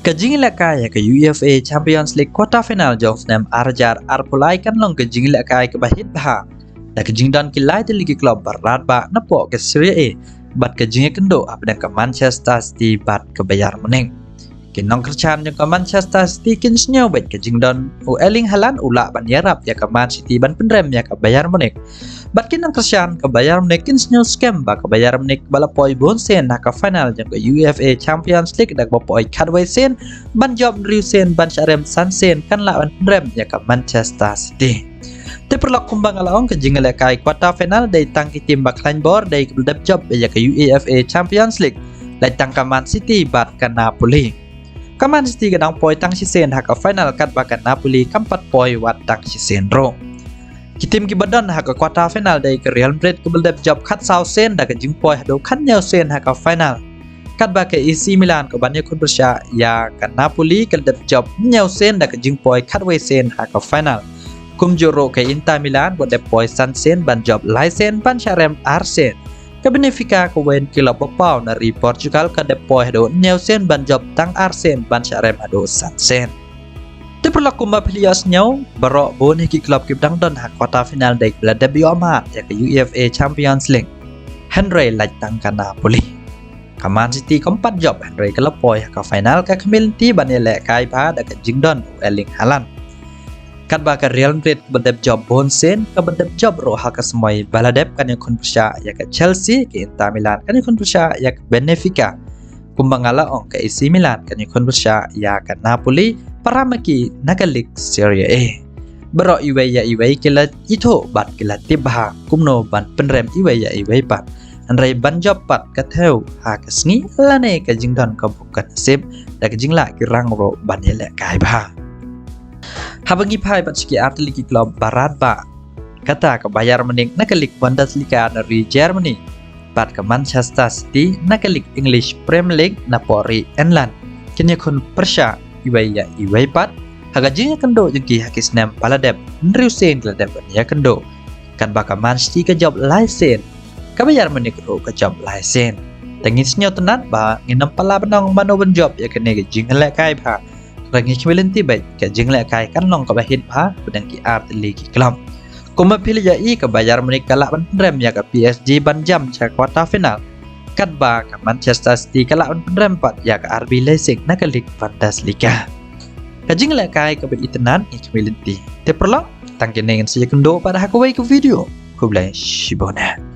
Kajing ilakai ke UEFA Champions League quarter final jong senam Arjar Arpulai kan long kajing ilakai ke bahit bah. Da kajing dan kilai di ligi klub berat ba napo ke Serie A. Bat kajing kendo apda ke Manchester City bat ke Bayern Munich. Kinong kerchan jong ke Manchester City kin snyo bet kajing dan Erling Haaland ula ban yarap ya ke Man City ban pendrem ya ke Bayern Munich. Bat kinong kerchan ke Bayern Munich kin snyo scam ba ke Bayern Munich bala poi bon sen na ke final jong ke UEFA Champions League dak poi kadwai sen ban job riu sen ban syarem san sen kan la ban pendrem ya ke Manchester City. Te perlak kumbang alaong ke jingale kai quarter final dai tang tim baklan bor dai kedap job ya ke UEFA Champions League dai tang ke Man City bat ke Napoli. Man City kadang poi tang si sen hak final kat bakan Napoli kampat poi wat tang si sen ro. Kitim ki badan hak quarter final dai ke Real Madrid ke beldap job kat sau sen dak jing poi do kan nyau sen hak final. Kat bakai AC Milan ke banyak kun bersya ya ke Napoli ke beldap job nyau sen dak jing poi kat we sen hak final. Kum joro ke Inter Milan buat dep poi san sen ban job lai sen ban syarem Arsen. Ke Benfica ke wen kilap pau dari Portugal ke depoy do nyau sen ban job tang Arsen ban syarem ado san sen. Te perlaku mapilias nyau barok bon hiki klub kip dang don hak quarter final dek bela debut amat ya ke UEFA Champions League. Henry laj tang ke Napoli. Ke Man City keempat job Henry ke lepoy ke final ke Kemilti ban elek kai pa dak jing don Erling Haaland. Kat bakar Real Madrid berdep job bon sen ke berdep job roh hak semoi baladep kan yang kun persya ya ke Chelsea ke Inter Milan kan yang kun persya ya ke Benfica kumbang ala ong ke AC Milan kan yang kun persya ya ke Napoli paramaki nakalik Serie A bero iwei ya iwei kila itu bat kila tibha kumno ban penrem iwei ya iwei pat andrai ban job pat ke theu hak sngi lane ke jingdon ke bukan sip da ke jingla ki rang ro ban ele kai ba. Habangi pai bat siki artiliki klub barat ba kata ke Bayern Munich nakalik Bundesliga dari Germany bat ke Manchester City nakalik English Premier League Napoli England kini kun persya iwai ya iwai pat haga jingnya kendo jengki hakis nem paladep nriu sen keladep ya kendo kan baka Man City ke job laisen ke Bayern Munich ro ke job laisen tengisnya tenat ba nginam pala benong mano ben job ya kene ke jingle kai ba rangi Kemilti baik ke jingle kai kan long ke bahit pa pedang ki artiliki klub kuma pilih ya i ke Bayern Munich kalak ban pendrem ya ke PSG ban jam ca quarter final kat ba ke Manchester City kalak ban pendrem pat ya ke RB Leipzig nakalik Bundesliga ke jingle kai ke itenan i Kemilti te perlo tangkin dengan saja kendo pada hakawai ke video ku belai shibona.